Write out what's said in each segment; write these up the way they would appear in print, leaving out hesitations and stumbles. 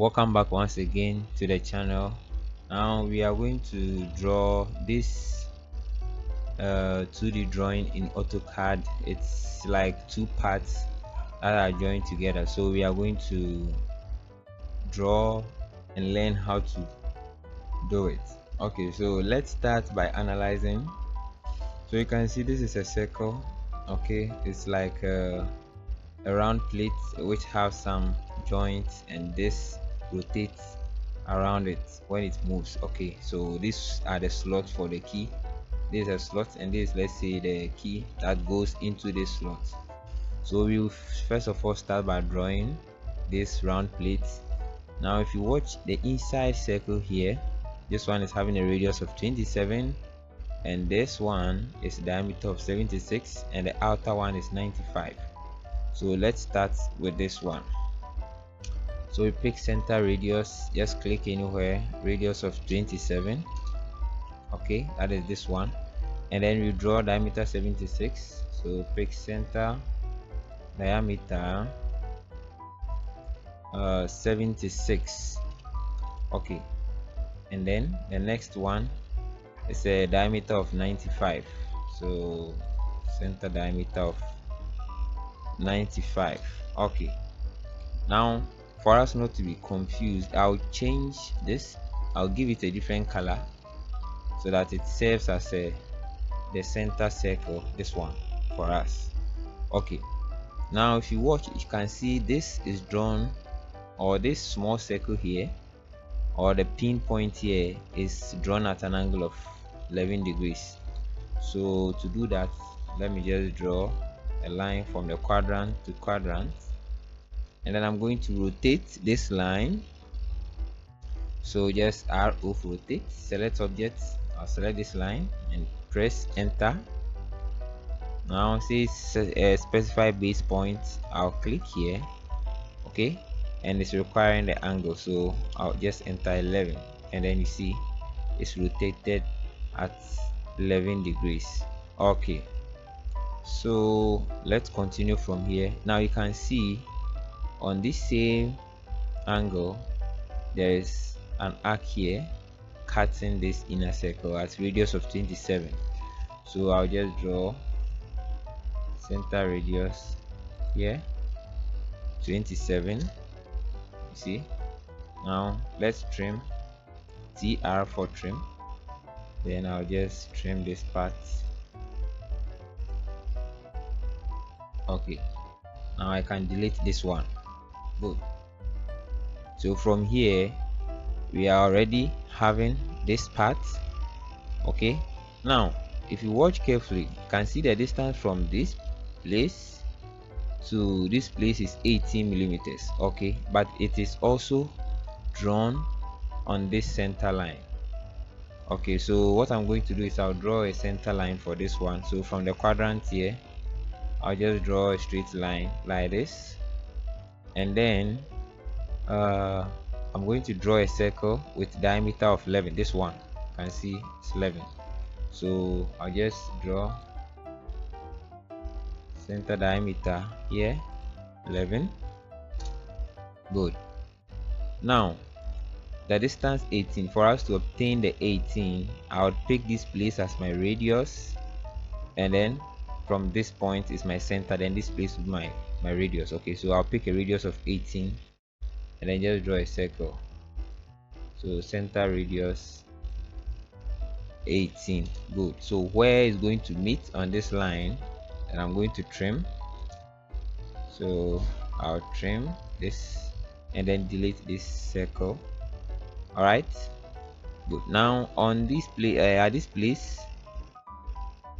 Welcome back once again to the channel. Now we are going to draw this 2D drawing in AutoCAD. It's like two parts that are joined together, so we are going to draw and learn how to do it. Okay, so let's start by analyzing. So you can see this is a circle. Okay, it's like a round plate which have some joints, and this rotates around it when it moves. Okay, so these are the slots for the key. This is a slot, and this, let's say, the key that goes into this slot. So we will first of all start by drawing this round plate. Now if you watch the inside circle here, this one is having a radius of 27, and this one is diameter of 76, and the outer one is 95. So let's start with this one. So we pick center radius, just click anywhere, radius of 27. Okay, that is this one. And then we draw diameter 76. So pick center, diameter 76. Okay, and then the next one is a diameter of 95. So center diameter of 95. Okay, now for us not to be confused, I'll change this. I'll give it a different color so that it serves as the center circle, this one, for us. Okay, now if you watch, you can see this is drawn, or this small circle here, or the pinpoint here, is drawn at an angle of 11 degrees. So to do that, let me just draw a line from the quadrant to quadrant, and then I'm going to rotate this line. So just R of rotate, select object, I'll select this line and press enter. Now say specify base point, I'll click here. Okay, and it's requiring the angle, so I'll just enter 11, and then you see it's rotated at 11 degrees. Okay, so let's continue from here. Now you can see on this same angle there is an arc here cutting this inner circle at radius of 27. So I'll just draw center radius here 27. You see, now let's trim, TR for trim. Then I'll just trim this part. Okay, now I can delete this one. Good. So from here we are already having this part. Okay, now if you watch carefully, you can see the distance from this place to this place is 18 millimeters. Okay, but it is also drawn on this center line. Okay, so what I'm going to do is I'll draw a center line for this one. So from the quadrant here, I'll just draw a straight line like this, and then I'm going to draw a circle with diameter of 11. This one, you can see it's 11. So I'll just draw center diameter here 11. Good. Now the distance 18. For us to obtain the 18, I would pick this place as my radius, and then from this point is my center, then this place is my radius. Okay, so I'll pick a radius of 18 and then just draw a circle. So center radius 18. Good. So where is going to meet on this line, and I'm going to trim. So I'll trim this and then delete this circle. All right, good. Now on this place, at this place,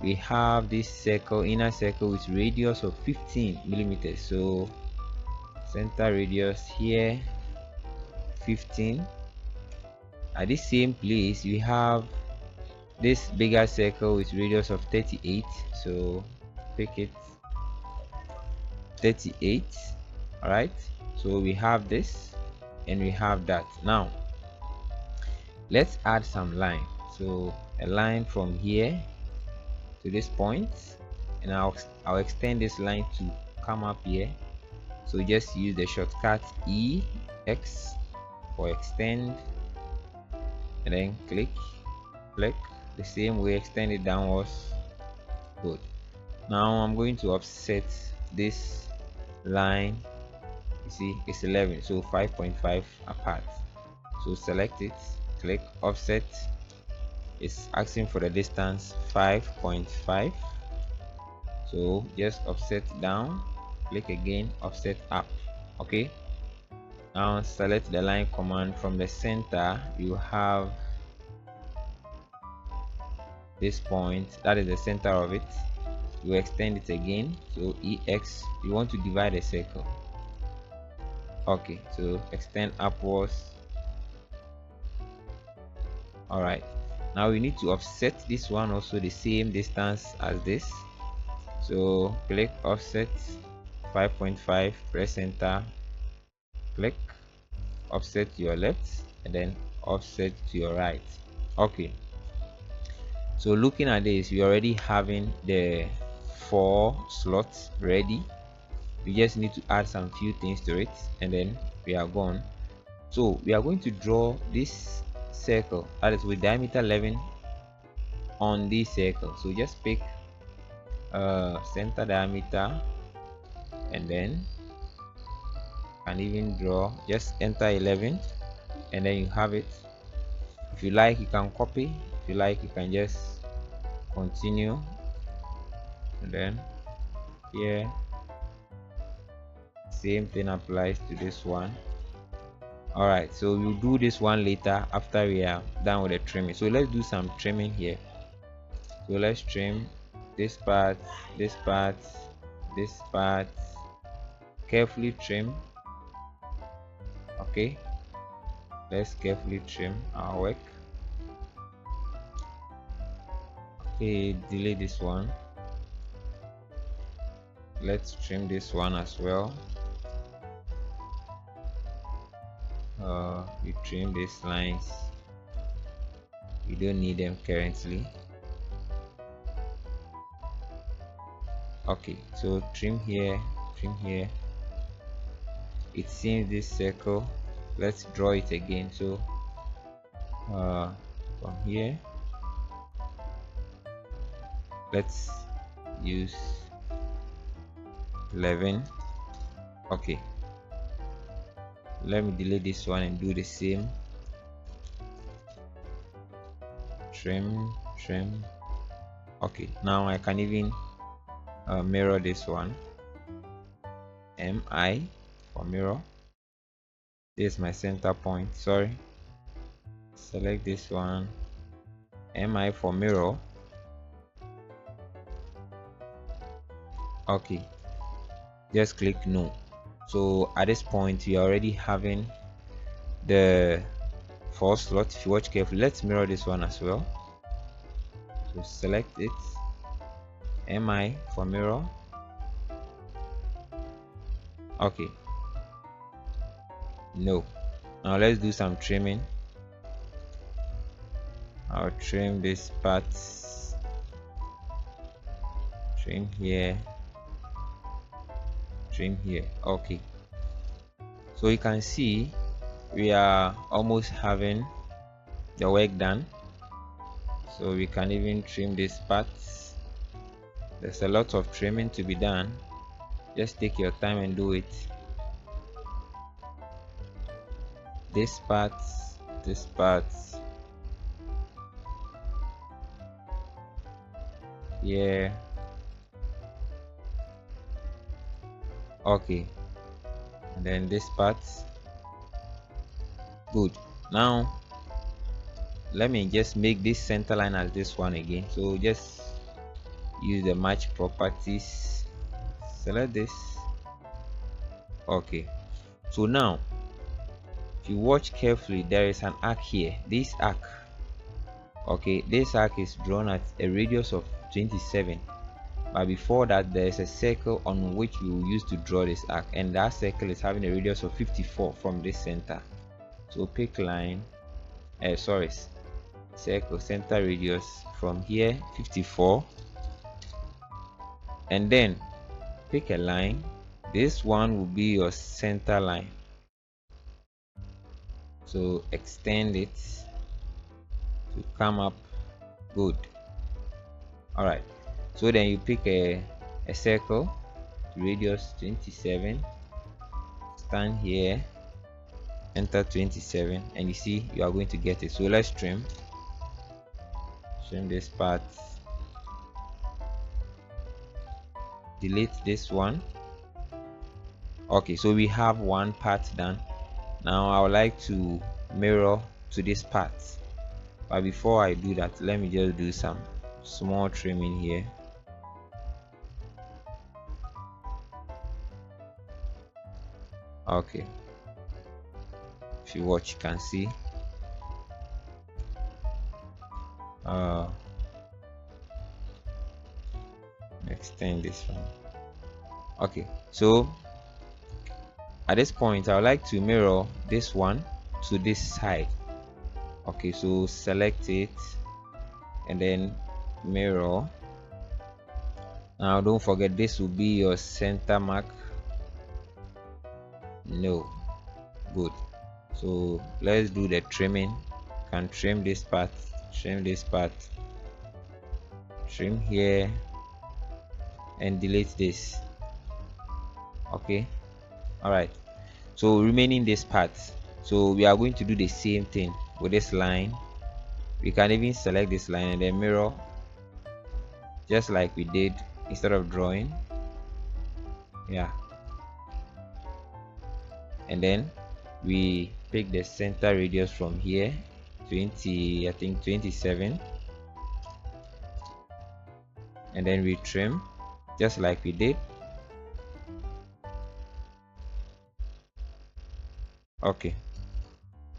we have this circle, inner circle, with radius of 15 millimeters. So center radius here 15. At this same place we have this bigger circle with radius of 38. So pick it 38. All right, so we have this and we have that. Now let's add some line. So a line from here to this point, and I'll extend this line to come up here. So just use the shortcut EX for extend, and then click the same way, extend it downwards. Good. Now I'm going to offset this line. You see it's 11, so 5.5 apart. So select it, click offset. It's asking for the distance 5.5, so just offset down, click again, offset up. Okay, now select the line command. From the center you have this point, that is the center of it. You extend it again, so EX, you want to divide a circle. Okay, so extend upwards. All right, now we need to offset this one also the same distance as this. So click offset 5.5, press enter, click offset to your left, and then offset to your right. Okay, so looking at this, we already having the 4 slots ready. We just need to add some few things to it, and then we are gone. So we are going to draw this circle that is with diameter 11 on this circle. So just pick center diameter, and then can even draw, just enter 11, and then you have it. If you like, you can copy. If you like, you can just continue, and then here same thing applies to this one. All right, so we'll do this one later after we are done with the trimming. So let's do some trimming here. So let's trim this part, this part, this part. Carefully trim. Okay, let's carefully trim our work. Okay, delete this one. Let's trim this one as well. We trim these lines, we don't need them currently. Okay, so trim here, trim here. It seems this circle, let's draw it again. So from here let's use 11. Okay, let me delete this one and do the same. Trim. Okay, now I can even mirror this one. MI for mirror. This is my center point. Sorry, select this one. MI for mirror. Okay, just click no. So at this point we are already having the 4 slots. If you watch carefully, let's mirror this one as well. So select it, MI for mirror. Okay, no. Now let's do some trimming. I'll trim this part, trim here, trim here. Okay, so you can see we are almost having the work done. So we can even trim this part. There's a lot of trimming to be done. Just take your time and do it. This part, this part, yeah. Okay, and then this part. Good. Now let me just make this center line as this one again. So just use the match properties, select this. Okay, so now if you watch carefully, there is an arc here, this arc. Okay, this arc is drawn at a radius of 27, but before that there is a circle on which we will use to draw this arc, and that circle is having a radius of 54 from this center. So pick line, circle center radius from here 54, and then pick a line. This one will be your center line. So extend it to come up. Good. All right. So then you pick a circle, radius 27, stand here, enter 27, and you see you are going to get it. So let's trim this part, delete this one. Okay, so we have one part done. Now I would like to mirror to this part, but before I do that, let me just do some small trimming here. Okay, if you watch, you can see extend this one. Okay, so at this point I would like to mirror this one to this side. Okay, so select it and then mirror. Now don't forget, this will be your center mark. No. Good. So let's do the trimming. Can trim this part, trim this part, trim here, and delete this. Okay. All right. So remaining this part, so we are going to do the same thing with this line. We can even select this line and then mirror, just like we did instead of drawing. Yeah. And then we pick the center radius from here, 20, I think 27, and then we trim just like we did. Okay,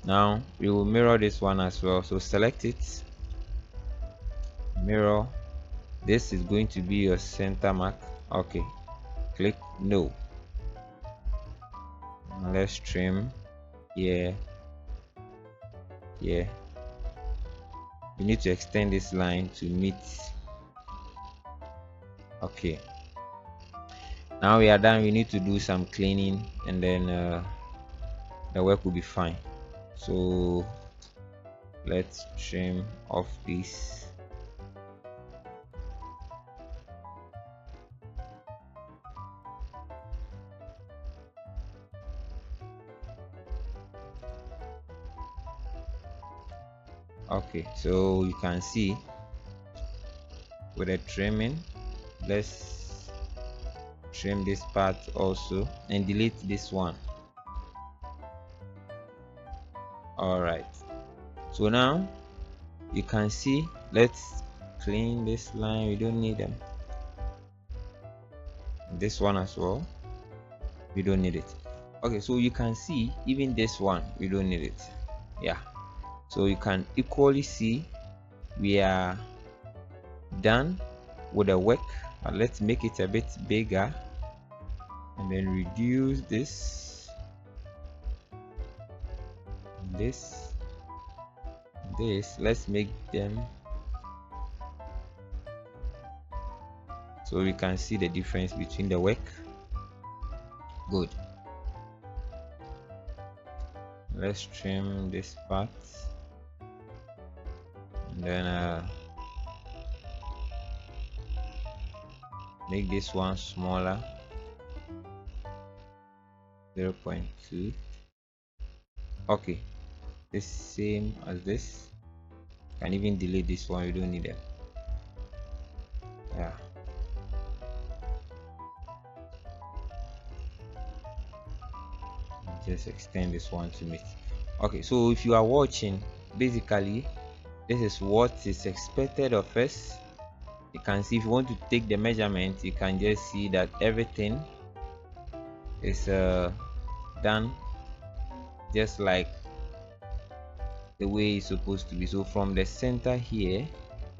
now we will mirror this one as well. So select it, mirror. This is going to be your center mark. Okay, click no. Now let's trim here. You need to extend this line to meet. Okay, now we are done. We need to do some cleaning and then the work will be fine. So let's trim off this. Okay, so you can see with the trimming, let's trim this part also and delete this one. All right, so now you can see, let's clean this line. We don't need them. This one as well, we don't need it. Okay, so you can see even this one, we don't need it. Yeah, so you can equally see we are done with the work. Let's make it a bit bigger and then reduce this, this. Let's make them so we can see the difference between the work. Good. Let's trim this part and then make this one smaller, 0.2. okay, the same as this. Can even delete this one, you don't need it. Yeah, just extend this one to meet. Okay, so if you are watching, basically this is what is expected of us. You can see if you want to take the measurement, you can just see that everything is done just like the way it's supposed to be. So from the center here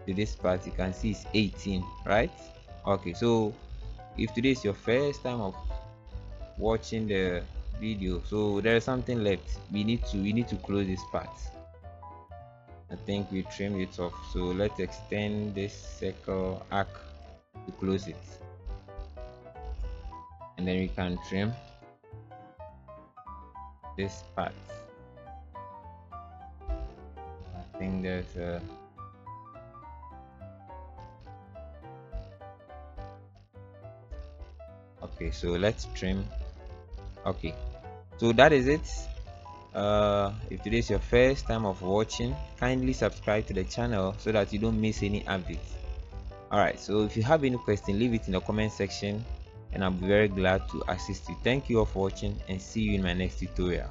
to this part, you can see it's 18, right? Okay, so if today is your first time of watching the video, so there is something left. We need to close this part. I think we trimmed it off, so let's extend this circle arc to close it, and then we can trim this part. I think there's okay, so let's trim. Okay, so that is it. If today is your first time of watching, kindly subscribe to the channel so that you don't miss any updates. Alright, so if you have any question, leave it in the comment section and I'll be very glad to assist you. Thank you all for watching and see you in my next tutorial.